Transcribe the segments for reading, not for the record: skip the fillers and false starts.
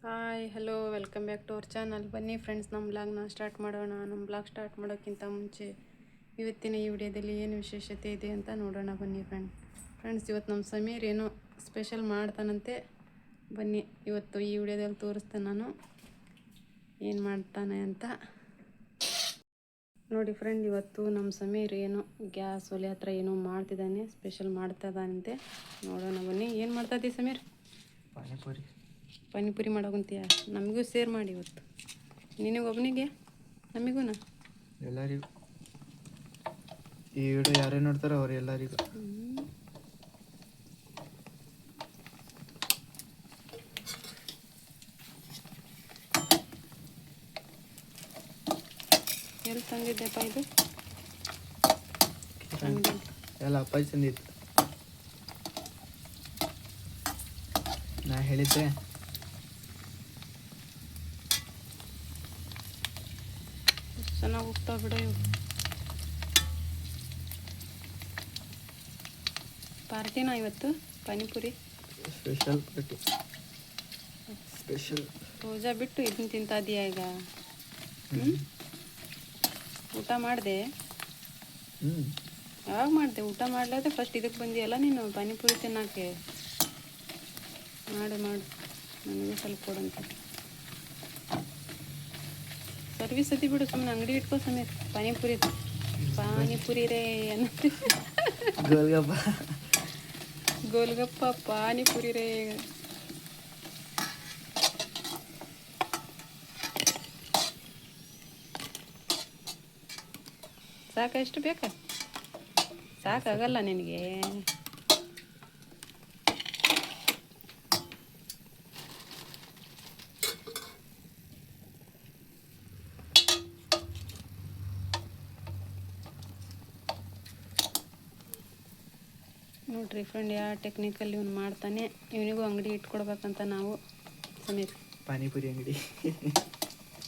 Hi hello welcome back to our channel. ಬನ್ನಿ friends, ನಮ್ಮ ಬ್ಲಾಗ್ನ ಸ್ಟಾರ್ಟ್ ಮಾಡೋಣ. ನಮ್ಮ ಬ್ಲಾಗ್ ಸ್ಟಾರ್ಟ್ ಮಾಡೋಕ್ಕಿಂತ ಮುಂಚೆ ಇವತ್ತಿನ ಈ ವಿಡಿಯೋದಲ್ಲಿ ಏನು ವಿಶೇಷತೆ ಇದೆ ಅಂತ ನೋಡೋಣ. ಬನ್ನಿ ಫ್ರೆಂಡ್ಸ್, ಇವತ್ತು ನಮ್ಮ ಸಮೀರ್ ಏನೋ ಸ್ಪೆಷಲ್ ಮಾಡ್ತಾನಂತೆ. ಬನ್ನಿ ಇವತ್ತು ಈ ವಿಡಿಯೋದಲ್ಲಿ ತೋರಿಸ್ತೇನೆ ನಾನು ಏನು ಮಾಡ್ತಾನೆ ಅಂತ. ನೋಡಿ ಫ್ರೆಂಡ್, ಇವತ್ತು ನಮ್ಮ ಸಮೀರ್ ಏನೋ ಗ್ಯಾಸ್ ಒಲೆ ಹತ್ರ ಏನೋ ಮಾಡ್ತಿದ್ದಾನೆ, ಸ್ಪೆಷಲ್ ಮಾಡ್ತಾಯಿದ್ದಾನಂತೆ. ನೋಡೋಣ ಬನ್ನಿ. ಏನು ಮಾಡ್ತಾಯಿದ್ದಿ ಸಮೀರ್? ಪಾನಿಪುರಿ ಮಾಡೋಕಂತೀಯ? ನಮಗೂ ಸೇರ್ ಮಾಡಿ ಇವತ್ತು. ನಿನಗೊಬ್ಬನಿಗೆ, ನಮಗೂನ, ಎಲ್ಲರಿಗೂ. ಈ ವಿಡಿಯೋ ಯಾರೇ ನೋಡ್ತಾರೋ ಅವ್ರು ಎಲ್ಲರಿಗೂ. ಎಲ್ಲಿ ತಂದಿದ್ದೆಪ್ಪ ಇದು? ಎಲ್ಲ ಅಪ್ಪಾಜಿ ತಂದಿತ್ತು. ನಾ ಹೇಳಿದ್ದೆ ಚೆನ್ನಾಗಿ ಹೋಗ್ತಾವೆ ಬಿಡ ಇವು. ಪಾರ್ಟಿನಾ ಇವತ್ತು? Panipuri special party. ಸ್ಪೆಷಲ್ ರೋಜಾ ಬಿಟ್ಟು ಇದನ್ನ ತಿಂತಾದೀಯ ಈಗ? ಊಟ ಮಾಡಿದೆ? ಯಾವಾಗ ಮಾಡಿದೆ? ಊಟ ಮಾಡ್ಲಾದ್ರೆ ಫಸ್ಟ್ ಇದಕ್ಕೆ ಬಂದಿಯಲ್ಲ ನೀನು, ಪಾನಿಪುರಿ ತಿನ್ನೋಕ್ಕೆ. ಮಾಡು ನನಗೆ ಸ್ವಲ್ಪ ಕೊಡಂತ. ಸರ್ವಿಸ್ ಅತಿ ಬಿಡು, ಸುಮ್ಮನೆ ಅಂಗಡಿ ಇಟ್ಕೋ ಸಮೀರ್. ಪಾನಿಪುರಿ ರೇ ಅನ್ನತ್ತೆ. ಗೋಲ್ಗಪ್ಪ ಪಾನಿಪುರಿ ರೇ. ಸಾಕ? ಎಷ್ಟು ಬೇಕಾ? ಸಾಕಾಗಲ್ಲ ನಿನಗೆ? ನೋಡ್ರಿ ಫ್ರೆಂಡ್, ಯಾವ ಟೆಕ್ನಿಕಲ್ಲಿ ಇವನು ಮಾಡ್ತಾನೆ. ಇವನಿಗೂ ಅಂಗಡಿ ಇಟ್ಕೊಡ್ಬೇಕಂತ ನಾವು ಸಮೀರ್. ಪಾನಿಪುರಿ ಅಂಗಡಿ.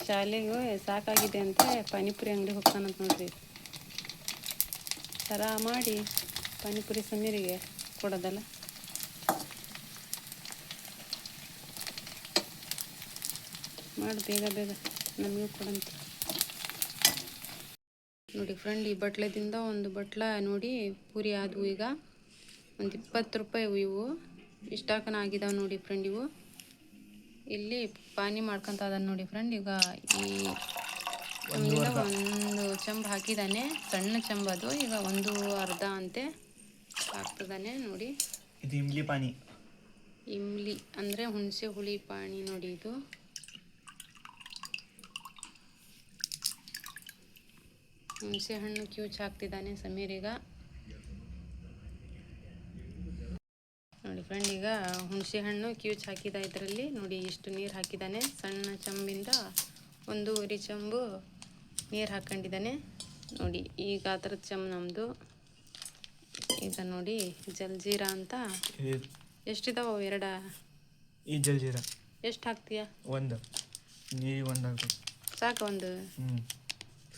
ಶಾಲೆಗೂ ಸಾಕಾಗಿದೆ ಅಂತ ಪಾನಿಪುರಿ ಅಂಗಡಿ ಹೋಗ್ತಾನಂತ ನೋಡ್ರಿ. ಥರ ಮಾಡಿ ಪಾನಿಪುರಿ ಸಮೀರಿಗೆ ಕೊಡೋದಲ್ಲ. ಮಾಡಿ ಬೇಗ ನಮಗೂ ಕೊಡಂತ. ನೋಡಿ ಫ್ರೆಂಡ್, ಈ ಬಟ್ಲದಿಂದ ಒಂದು ಬಟ್ಲ ನೋಡಿ ಪೂರಿ ಆದವು. ಈಗ ಒಂದು 20 ರೂಪಾಯಿ ಇವು. ಇಷ್ಟಾಕನ ಆಗಿದಾವೆ ನೋಡಿ ಫ್ರೆಂಡ್. ಇವು ಇಲ್ಲಿ ಪಾನಿ ಮಾಡ್ಕೊತ ಅದ ನೋಡಿ ಫ್ರೆಂಡ್. ಈಗ ಈ ಒಂದು ಚಂಬು ಹಾಕಿದ್ದಾನೆ, ಸಣ್ಣ ಚಂಬು ಅದು. ಈಗ 1/2 ಅಂತೆ ಹಾಕ್ತಿದ್ದಾನೆ ನೋಡಿ. ಇದು ಇಮ್ಲಿ ಪಾನಿ. ಇಮ್ಲಿ ಅಂದರೆ ಹುಣಸೆ ಹುಳಿ ಪಾನಿ ನೋಡಿ. ಇದು ಹುಣಸೆ ಹಣ್ಣು ಕ್ಯೂಚ್ ಹಾಕ್ತಿದ್ದಾನೆ ಸಮೀರ್ ಈಗ. ನೋಡಿ ಫ್ರೆಂಡ್, ಈಗ ಹುಣಸೆ ಹಣ್ಣು ಕ್ಯೂಚ್ ಹಾಕಿದ ಇದರಲ್ಲಿ ನೋಡಿ ಇಷ್ಟು ನೀರು ಹಾಕಿದ್ದಾನೆ. ಸಣ್ಣ ಚಂಬಿಂದ 1.5 ಚಂಬು ನೀರು ಹಾಕ್ಕೊಂಡಿದ್ದಾನೆ ನೋಡಿ. ಈಗ ಆ ಥರದ ಚಂಬು ನಮ್ಮದು. ಈಗ ನೋಡಿ ಜಲ್ಜೀರಾ ಅಂತ ಎಷ್ಟಿದಾವೆ? 2. ಈ ಜಲ್ಜೀರಾ ಎಷ್ಟು ಹಾಕ್ತೀಯ? 1. ನೀರು 1 ಹಾಕ್ಬೇಕು. ಸಾಕು? 1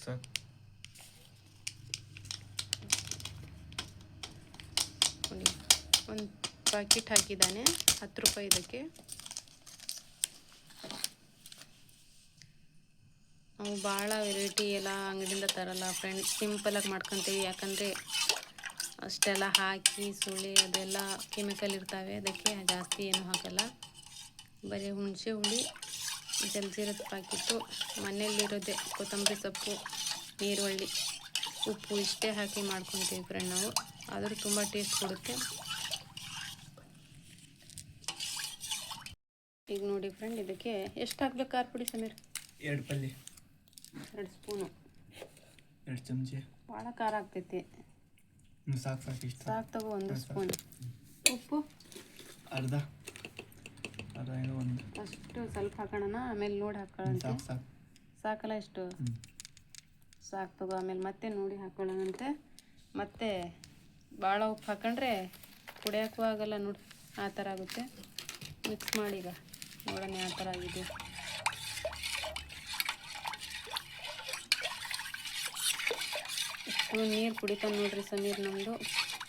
ಸಾಕು. ನೋಡಿ, 1 ಪ್ಯಾಕೆಟ್ ಹಾಕಿದ್ದಾನೆ. 10 ರೂಪಾಯಿ ಇದಕ್ಕೆ. ನಾವು ಭಾಳ ವೆರೈಟಿ ಎಲ್ಲ ಅಂಗಡಿಯಿಂದ ತರಲ್ಲ ಫ್ರೆಂಡ್, ಸಿಂಪಲಾಗಿ ಮಾಡ್ಕೊತೀವಿ. ಯಾಕಂದರೆ ಅಷ್ಟೆಲ್ಲ ಹಾಕಿ ಸುಳಿ ಅದೆಲ್ಲ ಕೆಮಿಕಲ್ ಇರ್ತವೆ, ಅದಕ್ಕೆ ಜಾಸ್ತಿ ಏನೂ ಹಾಕಲ್ಲ. ಬರೀ ಹುಣಸೆ ಹುಳಿ, ಜಲ್ಜೀರದ ಪ್ಯಾಕೆಟು, ಮನೆಯಲ್ಲಿರೋದೆ ಕೊತ್ತಂಬರಿ ಸೊಪ್ಪು, ನೀರುಳ್ಳಿ, ಉಪ್ಪು ಇಷ್ಟೇ ಹಾಕಿ ಮಾಡ್ಕೊತೀವಿ ಫ್ರೆಂಡ್ ನಾವು. ಆದರೂ ತುಂಬ ಟೇಸ್ಟ್ ಕೊಡುತ್ತೆ. ಈಗ ನೋಡಿ ಫ್ರೆಂಡ್, ಇದಕ್ಕೆ ಎಷ್ಟು ಹಾಕ್ಬೇಕು ಖಾರ ಪುಡಿ ಸಮೀರ್? 2 ಪಲ್ಲೆ, 2 ಸ್ಪೂನು, 2 ಚಮಚ. ಭಾಳ ಖಾರ ಆಗ್ತೈತಿ. ಸಾಕು ಇಷ್ಟ. ಸಾಕು ತಗೋ. 1 ಸ್ಪೂನ್. ಉಪ್ಪು ಅರ್ಧ 1 ಅಷ್ಟು ಸ್ವಲ್ಪ ಹಾಕೋಣ, ಆಮೇಲೆ ನೋಡಿ ಹಾಕೊಳ್ಳೋಣ. ಸಾಕಲ್ಲ ಇಷ್ಟು? ಸಾಕು ತಗೋ. ಆಮೇಲೆ ಮತ್ತೆ ನೋಡಿ ಹಾಕೊಳ್ಳೋಣಂತೆ. ಮತ್ತೆ ಭಾಳ ಉಪ್ಪು ಹಾಕೊಂಡ್ರೆ ಕುಡಿಯೋಕ್ಕೂ ಆಗಲ್ಲ ನೋಡಿ, ಆ ಥರ ಆಗುತ್ತೆ. ಮಿಕ್ಸ್ ಮಾಡಿ ಈಗ ನೋಡೋಣ ಯಾವ ಥರ ಆಗಿದೆ. ಇಷ್ಟು ನೀರು ಕುಡಿತಾನೆ ನೋಡ್ರಿ ಸಮೀರ್ ನಮ್ಮದು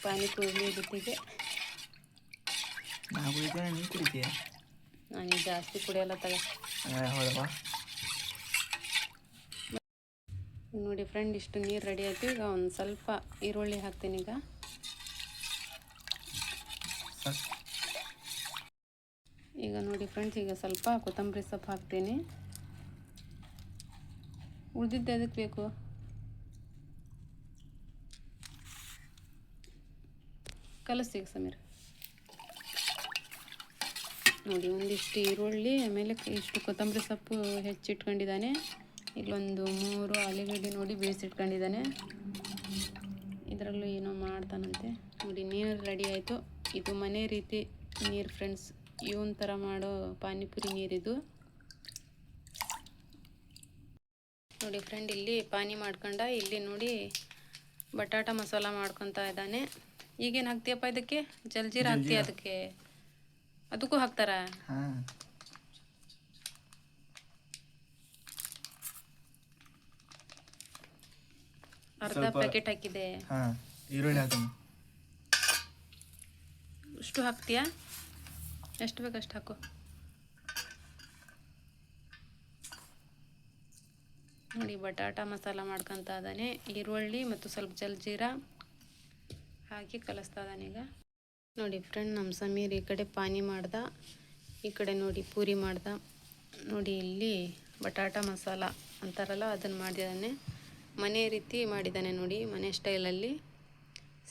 ಪಾನಿಪುರಿ ಜೊತೆಗೆ. ನಾ ಕುಡಿತೇನೆ, ನೀನು ಕುಡಿತೀಯ? ನಾನು ಜಾಸ್ತಿ ಕುಡಿಯಲ್ಲ ತಗ. ಹೌದಮ್ಮ. ನೋಡಿ ಫ್ರೆಂಡ್, ಇಷ್ಟು ನೀರು ರೆಡಿ ಆಯಿತು. ಈಗ ಒಂದು ಸ್ವಲ್ಪ ಈರುಳ್ಳಿ ಹಾಕ್ತೀನಿ. ಈಗ ನೋಡಿ ಫ್ರೆಂಡ್ಸ್, ಈಗ ಸ್ವಲ್ಪ ಕೊತ್ತಂಬರಿ ಸೊಪ್ಪು ಹಾಕ್ತೀನಿ. ಉಳಿದಿದ್ದು ಅದಕ್ಕೆ ಬೇಕು. ಕಲಸಿ ಸಮೀರ್. ನೋಡಿ, ಒಂದಿಷ್ಟು ಈರುಳ್ಳಿ, ಆಮೇಲೆ ಇಷ್ಟು ಕೊತ್ತಂಬರಿ ಸೊಪ್ಪು ಹೆಚ್ಚಿಟ್ಕೊಂಡಿದ್ದಾನೆ. ಇಲ್ಲೊಂದು 3 ಆಲೂಗಡ್ಡೆ ನೋಡಿ ಬೇಯಿಸಿಟ್ಕೊಂಡಿದ್ದಾನೆ. ಇದರಲ್ಲೂ ಏನೋ ಮಾಡ್ತಾನಂತೆ. ನೋಡಿ, ನೀರು ರೆಡಿ ಆಯಿತು. ಇದು ಮನೆ ರೀತಿ ನೀರು ಫ್ರೆಂಡ್ಸ್. ಇವನ್ ಥರ ಮಾಡೋ ಪಾನಿಪುರಿ ನೀರಿದು. ನೋಡಿ ಫ್ರೆಂಡ್, ಇಲ್ಲಿ ಪಾನಿ ಮಾಡ್ಕೊಂಡ. ಇಲ್ಲಿ ನೋಡಿ ಬಟಾಟ ಮಸಾಲ ಮಾಡ್ಕೊತಾ ಇದ್ದಾನೆ. ಈಗೇನು ಹಾಕ್ತೀಯಪ್ಪ ಇದಕ್ಕೆ? ಜಲ್ಜೀರ ಹಾಕ್ತೀಯ ಅದಕ್ಕೆ? ಅದಕ್ಕೂ ಹಾಕ್ತಾರ? ಅರ್ಧ ಪ್ಯಾಕೆಟ್ ಹಾಕಿದೆ. ಈರುಳ್ಳಿ ಹಾಕೋಣ. ಇಷ್ಟು ಹಾಕ್ತೀಯಾ? ಎಷ್ಟು ಬೇಕು ಅಷ್ಟು ಹಾಕು. ನೋಡಿ, ಬಟಾಟ ಮಸಾಲ ಮಾಡ್ಕೊತಾ ಇದ್ದಾನೆ. ಈರುಳ್ಳಿ ಮತ್ತು ಸ್ವಲ್ಪ ಜಲ್ಜೀರ ಹಾಕಿ ಕಲಿಸ್ತಾ ಇದ್ದಾನೆ. ಈಗ ನೋಡಿ ಫ್ರೆಂಡ್, ನಮ್ಮ ಸಮೀರ್ ಈ ಕಡೆ ಪಾನಿ ಮಾಡ್ದ, ಈ ಕಡೆ ನೋಡಿ ಪೂರಿ ಮಾಡ್ದ. ನೋಡಿ, ಇಲ್ಲಿ ಬಟಾಟ ಮಸಾಲ ಅಂತಾರಲ್ಲ ಅದನ್ನು ಮಾಡಿದ್ದಾನೆ. ಮನೆ ರೀತಿ ಮಾಡಿದ್ದಾನೆ ನೋಡಿ, ಮನೆ ಸ್ಟೈಲಲ್ಲಿ.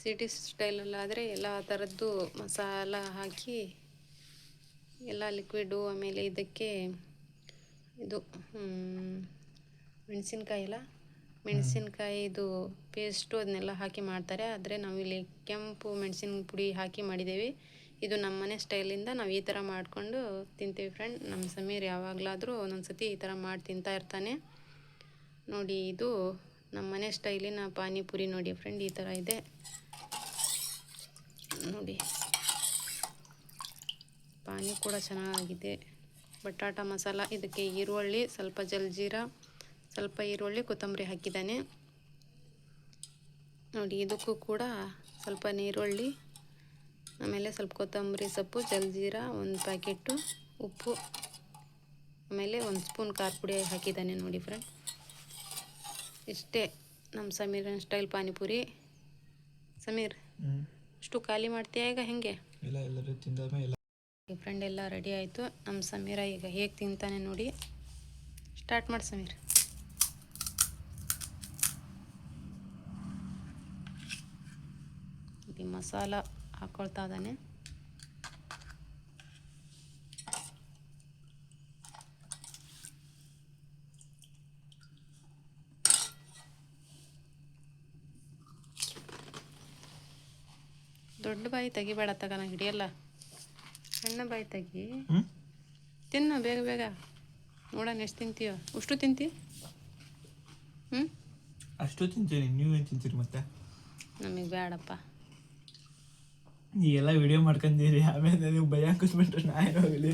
ಸಿಟಿ ಸ್ಟೈಲಲ್ಲಾದರೆ ಎಲ್ಲ ಥರದ್ದು ಮಸಾಲ ಹಾಕಿ ಎಲ್ಲ ಲಿಕ್ವಿಡು, ಆಮೇಲೆ ಇದಕ್ಕೆ ಇದು ಮೆಣಸಿನ್ಕಾಯಿ ಇದು ಪೇಸ್ಟು ಅದನ್ನೆಲ್ಲ ಹಾಕಿ ಮಾಡ್ತಾರೆ. ಆದರೆ ನಾವಿಲ್ಲಿ ಕೆಂಪು ಮೆಣಸಿನ ಪುಡಿ ಹಾಕಿ ಮಾಡಿದ್ದೇವೆ. ಇದು ನಮ್ಮ ಮನೆ ಸ್ಟೈಲಿಂದ ನಾವು ಈ ಥರ ಮಾಡಿಕೊಂಡು ತಿಂತೀವಿ ಫ್ರೆಂಡ್. ನಮ್ಮ ಸಮೀರ್ ಯಾವಾಗಲಾದರೂ ಒಂದೊಂದು ಸತಿ ಈ ಥರ ಮಾಡಿ ತಿಂತಾ ಇರ್ತಾನೆ. ನೋಡಿ, ಇದು ನಮ್ಮ ಮನೆ ಸ್ಟೈಲಿನ ಪಾನಿಪುರಿ ನೋಡಿ ಫ್ರೆಂಡ್, ಈ ಥರ ಇದೆ ನೋಡಿ. ಪಾನಿ ಕೂಡ ಚೆನ್ನಾಗಿದೆ. ಬಟಾಟ ಮಸಾಲ, ಇದಕ್ಕೆ ಈರುಳ್ಳಿ, ಸ್ವಲ್ಪ ಜಲ್ಜೀರ, ಸ್ವಲ್ಪ ಈರುಳ್ಳಿ, ಕೊತ್ತಂಬರಿ ಹಾಕಿದ್ದಾನೆ ನೋಡಿ. ಇದಕ್ಕೂ ಕೂಡ ಸ್ವಲ್ಪ ಈರುಳ್ಳಿ, ಆಮೇಲೆ ಸ್ವಲ್ಪ ಕೊತ್ತಂಬರಿ ಸೊಪ್ಪು, ಜಲ್ಜೀರ, ಒಂದು ಪ್ಯಾಕೆಟು ಉಪ್ಪು, ಆಮೇಲೆ 1 ಸ್ಪೂನ್ ಖಾರ ಪುಡಿ ಹಾಕಿದ್ದಾನೆ ನೋಡಿ ಫ್ರೆಂಡ್. ಇಷ್ಟೇ ನಮ್ಮ ಸಮೀರನ ಸ್ಟೈಲ್ ಪಾನಿಪುರಿ. ಸಮೀರ್, ಇಷ್ಟು ಖಾಲಿ ಮಾಡ್ತೀಯಾ ಈಗ? ಹೆಂಗೆ ಫ್ರೆಂಡ್, ಎಲ್ಲ ರೆಡಿ ಆಯಿತು. ನಮ್ಮ ಸಮೀರ ಈಗ ಹೇಗೆ ತಿಂತಾನೆ ನೋಡಿ. ಸ್ಟಾರ್ಟ್ ಮಾಡಿ ಸಮೀರ್. ಈ ಮಸಾಲ ಹಾಕ್ಕೊಳ್ತಾ ಇದ್ದಾನೆ. ದೊಡ್ಡ ಬಾಯಿ ತೆಗಿಬೇಡ ತಗ, ನಂಗೆ ಹಿಡಿಯಲ್ಲ. ಸಣ್ಣ ಬಾಯಿ ತೆಗಿ, ತಿನ್ನು ಬೇಗ ಬೇಗ. ನೋಡೋಣ ಎಷ್ಟು ತಿಂತೀಯೋ. ಅಷ್ಟು ತಿಂತಿ? ಅಷ್ಟು ತಿಂತೀನಿ. ನೀವೇನು ತಿಂತೀರಿ ಮತ್ತೆ? ನಮಗೆ ಬೇಡಪ್ಪ. ನೀವೆಲ್ಲ ವಿಡಿಯೋ ಮಾಡ್ಕೊಂಡಿರಿ, ಆಮೇಲೆ ನೀವು ಭಯ ಹಾಕಿಸ್ಬಿಟ್ರೆ ನಾ ಹೋಗಲಿ.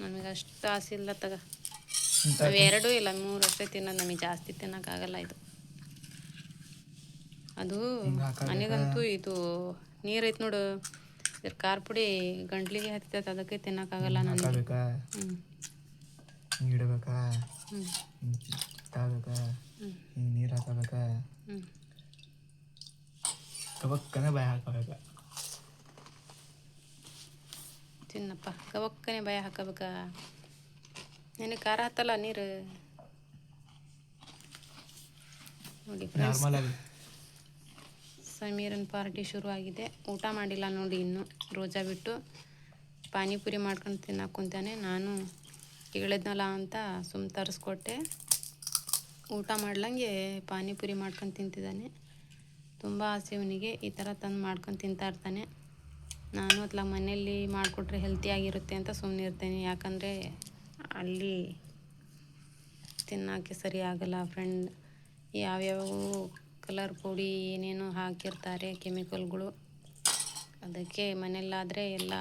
ನಮಗೆ ಅಷ್ಟು ಆಸೆ ಇಲ್ಲ ತಗ. ನಾವು 2 ಇಲ್ಲ 3 ಅಷ್ಟೇ ತಿನ್ನೋದು. ನಮಗೆ ಜಾಸ್ತಿ ತಿನ್ನೋಕ್ಕಾಗಲ್ಲ ಇದು. ಅದು ನನಗಂತೂ ಇದು ನೀರು ಐತೆ ನೋಡು, ಇದ್ರ ಖಾರ ಪುಡಿ ಗಂಟ್ಲಿಗೆ ಹತ್ತೈತೆ, ಅದಕ್ಕೆ ತಿನ್ನೋಕ್ಕಾಗಲ್ಲ ನನಗೆ. ಇಡಬೇಕಾ? ತಾಬೇಕಾ? ನೀರು ಹಾಕಬೇಕಾ? ಕಬಕ್ಕನೆ ಬಾಯಿ ಹಾಕಬೇಕಾ? ತಿನ್ನಪ್ಪ, ಕಬಕ್ಕನೆ ಬಾಯಿ ಹಾಕಬೇಕಾ? ನನಗೆ ಖಾರ ಹತ್ತಲ್ಲ ನೀರು ನೋಡಿ ಫ್ರೆಂಡ್ಸ್. ಸಮೀರನ್ ಪಾರ್ಟಿ ಶುರು ಆಗಿದೆ. ಊಟ ಮಾಡಿಲ್ಲ ನೋಡಿ ಇನ್ನು. ರೋಜಾ ಬಿಟ್ಟು ಪಾನಿಪುರಿ ಮಾಡ್ಕೊಂಡು ತಿನ್ನಕ್ಕೆ ಕುಂತಾನೆ. ನಾನು ಹೇಳಿದ್ನಲ್ಲ ಅಂತ ಸುಮ್ಮ ತರಿಸ್ಕೊಟ್ಟೆ. ಊಟ ಮಾಡ್ಲಂಗೆ ಪಾನಿಪುರಿ ಮಾಡ್ಕೊಂಡು ತಿಂತಿದ್ದಾನೆ. ತುಂಬ ಆಸೆ ಇವನಿಗೆ, ಈ ಥರ ತಂದು ಮಾಡ್ಕೊಂಡು ತಿಂತಾ ಇರ್ತಾನೆ. ನಾನು ಅತ್ಲಾಗ ಮನೆಯಲ್ಲಿ ಮಾಡಿಕೊಟ್ರೆ ಹೆಲ್ತಿಯಾಗಿರುತ್ತೆ ಅಂತ ಸುಮ್ಮನೆ ಇರ್ತೇನೆ. ಯಾಕಂದರೆ ಅಲ್ಲಿ ತಿನ್ನೋಕ್ಕೆ ಸರಿ ಆಗಲ್ಲ ಫ್ರೆಂಡ್. ಯಾವ್ಯಾವ ಕಲರ್ ಪುಡಿ ಏನೇನೋ ಹಾಕಿರ್ತಾರೆ, ಕೆಮಿಕಲ್ಗಳು. ಅದಕ್ಕೆ ಮನೆಯಲ್ಲಾದರೆ ಎಲ್ಲ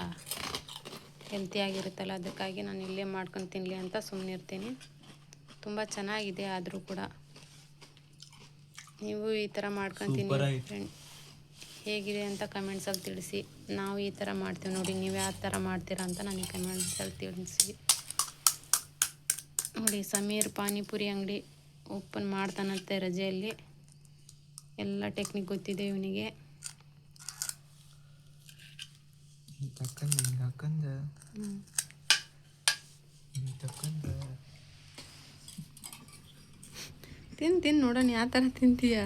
ಹೆಲ್ತಿಯಾಗಿರುತ್ತಲ್ಲ, ಅದಕ್ಕಾಗಿ ನಾನು ಇಲ್ಲೇ ಮಾಡ್ಕೊಂಡು ತಿನ್ನಲಿ ಅಂತ ಸುಮ್ಮನೆ ಇರ್ತೀನಿ. ತುಂಬ ಚೆನ್ನಾಗಿದೆ. ಆದರೂ ಕೂಡ ನೀವು ಈ ಥರ ಮಾಡ್ಕೊಂಡು ತಿನ್ನಿ ಫ್ರೆಂಡ್. ಹೇಗಿದೆ ಅಂತ ಕಮೆಂಟ್ಸಲ್ಲಿ ತಿಳಿಸಿ. ನಾವು ಈ ಥರ ಮಾಡ್ತೀವಿ ನೋಡಿ, ನೀವು ಯಾವ ಥರ ಮಾಡ್ತೀರಾ ಅಂತ ನನಗೆ ಕಮೆಂಟ್ಸಲ್ಲಿ ತಿಳಿಸಿ. ನೋಡಿ ಸಮೀರ್ ಪಾನಿಪುರಿ ಅಂಗಡಿ ಓಪನ್ ಮಾಡ್ತಾನಂತೆ ರಜೆಯಲ್ಲಿ. ಎಲ್ಲ ಟೆಕ್ನಿಕ್ ಗೊತ್ತಿದೆ ಇವನಿಗೆ. ತಿಂದು ನೋಡೋಣ ಯಾವ ಥರ ತಿಂತೀಯ.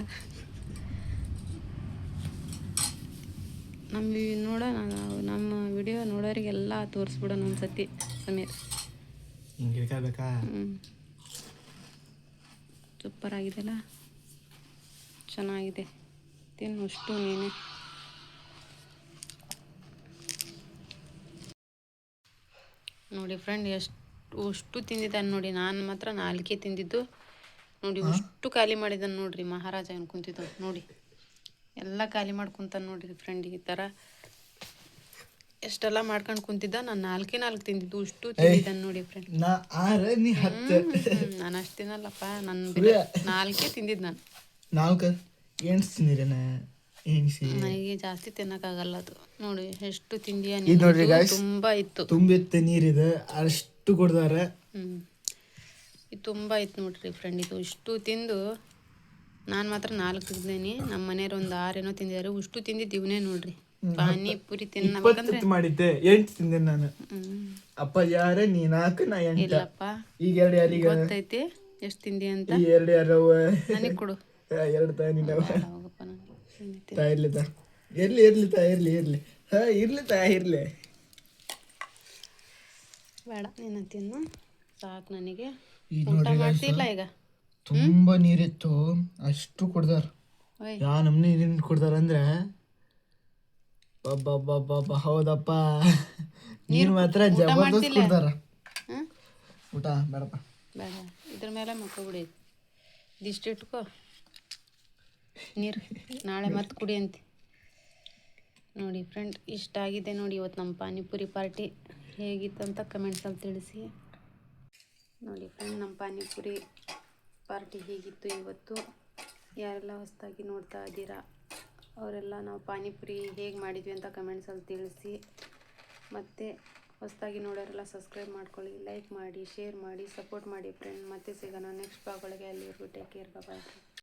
ನಮ್ಮ ವಿಡಿಯೋ ನೋಡೋರಿಗೆಲ್ಲ ತೋರಿಸ್ಬಿಡೋಣ ಒಂದ್ಸತಿ ಸಮೀರ್. ಸೂಪರ್ ಆಗಿದೆಲ್ಲ, ಚೆನ್ನಾಗಿದೆ. ತಿನ್ನು ಅಷ್ಟು ನೀನೆ. ನೋಡಿ ಫ್ರೆಂಡ್ ಅಷ್ಟು ತಿಂದಿದ್ದಾನೆ ನೋಡಿ. ನಾನು ಮಾತ್ರ 4 ತಿಂದಿದ್ದು ನೋಡಿ. ಅಷ್ಟು ಖಾಲಿ ಮಾಡಿದ್ದಾನೆ ನೋಡ್ರಿ ಮಹಾರಾಜ ಏನು ಕುಂತಿದ್ದು ನೋಡಿ. ಎಲ್ಲ ಖಾಲಿ ಮಾಡ್ಕೊಂತಾನೆ ನೋಡ್ರಿ ಫ್ರೆಂಡ್. ಈ ಥರ ಎಷ್ಟೆಲ್ಲ ಮಾಡ್ಕೊಂಡು ಕುಂತಿದ್ದ. ನಾನು 4 ತಿಂದಿದ್ದು ಅಷ್ಟು ತಿಂದಿದ್ದಾನೆ ನೋಡಿ ಫ್ರೆಂಡ್. ನಾನು ಅಷ್ಟು ತಿನ್ನಲ್ಲಪ್ಪ, ನಾನು 4 ತಿಂದಿದ್ದು. ನಾನು ನನಗೆ ಜಾಸ್ತಿ ತಿನ್ನಕ್ಕಾಗಲ್ಲ ಅದು. ನೋಡಿ ಎಷ್ಟು ತಿಂದಿಯ. ತುಂಬಾ ಇತ್ತು, ತುಂಬಿತ್ತು ನೀರಿದೆ ಅಷ್ಟು ಕೊಡ್ತಾರೆ. ಇದು ತುಂಬ ಇತ್ತು ನೋಡ್ರಿ ಫ್ರೆಂಡ್. ಇದು ಇಷ್ಟು ತಿಂದು ನಾನು ಮಾತ್ರ 4 ತಿಂದಿದ್ದೀನಿ. ನಮ್ಮ ಮನೆಯವ್ರು ಒಂದು 6 ಏನೋ ತಿಂದಿದ್ದಾರೆ. ಅಷ್ಟು ತಿಂದಿದ್ದು ಇವನೇ ನೋಡ್ರಿ. ಪಾನಿಪುರಿ ತಿನ್ನಬೇಕಂದ್ರೆ ಮಾಡಿದ್ದೆ 8 ತಿಂದೆ ನಾನು. ಅಪ್ಪ ಯಾರೇ ನೀ 4 ನಾ 8. ಇಲ್ಲಪ್ಪ, ಈಗ 2 ಯಾರಿಗೆ ಗೊತ್ತೈತಿ ಎಷ್ಟು ತಿಂದಿ ಅಂತ. 2 ಯಾರವ ನನಗೆ ಕೊಡು. 2 ತಾನಿಲ್ಲ ಹೋಗಪ್ಪ. ನಾನು ಇರ್ಲಿ ಬೇಡ, ನೀನು ತಿನ್ನು ಸಾಕು ನನಗೆ. ಊಟ ಮಾಡ್ತಿಲ್ಲ ಈಗ. ತುಂಬಾ ನೀರಿತ್ತು ಅಷ್ಟು ಕೊಡ್ದಾರ. ಯಾ ನಮ್ನಿ ನೀರಿನ ಕೊಡ್ದಾರ ಅಂದ್ರೆ ಹೌದಪ್ಪ. ನೀರು ಮಾತ್ರ ಜಬರ್ದಸ್ತ್ ಕೊಡ್ದಾರ. ಊಟ ಬೇಡಪ್ಪ, ಬೇಡ. ಇದ್ರ ಮೇಲೆ ಮಕ್ಕೊಬಿಡಿ. ಇದಿಷ್ಟು ಇಟ್ಕೋ ನೀರು, ನಾಳೆ ಮತ್ತೆ ಕುಡಿ ಅಂತೆ. ನೋಡಿ ಫ್ರೆಂಡ್, ಇಷ್ಟ ಆಗಿದೆ ನೋಡಿ ಇವತ್ತು ನಮ್ಮ ಪಾನಿಪುರಿ ಪಾರ್ಟಿ. ಹೇಗಿತ್ತು ಅಂತ ಕಮೆಂಟ್ಸಲ್ಲಿ ತಿಳಿಸಿ. ನೋಡಿ ಫ್ರೆಂಡ್, ನಮ್ಮ ಪಾನಿಪುರಿ ಪಾರ್ಟಿ ಹೇಗಿತ್ತು ಇವತ್ತು. ಯಾರೆಲ್ಲ ಹೊಸದಾಗಿ ನೋಡ್ತಾ ಇದ್ದೀರಾ ಅವರೆಲ್ಲ ನಾವು ಪಾನಿಪುರಿ ಹೇಗೆ ಮಾಡಿದ್ವಿ ಅಂತ ಕಮೆಂಟ್ಸಲ್ಲಿ ತಿಳಿಸಿ. ಮತ್ತು ಹೊಸದಾಗಿ ನೋಡೋರೆಲ್ಲ ಸಬ್ಸ್ಕ್ರೈಬ್ ಮಾಡ್ಕೊಳ್ಳಿ, ಲೈಕ್ ಮಾಡಿ, ಶೇರ್ ಮಾಡಿ, ಸಪೋರ್ಟ್ ಮಾಡಿ ಫ್ರೆಂಡ್. ಮತ್ತೆ ಸಿಗೋಣ ನೆಕ್ಸ್ಟ್ ಬ್ಲಾಗ್ ಒಳಗೆ. ಅಲ್ಲಿವರೆಗೂ ಟೇಕ್ ಕೇರ್, ಬಾಯ್.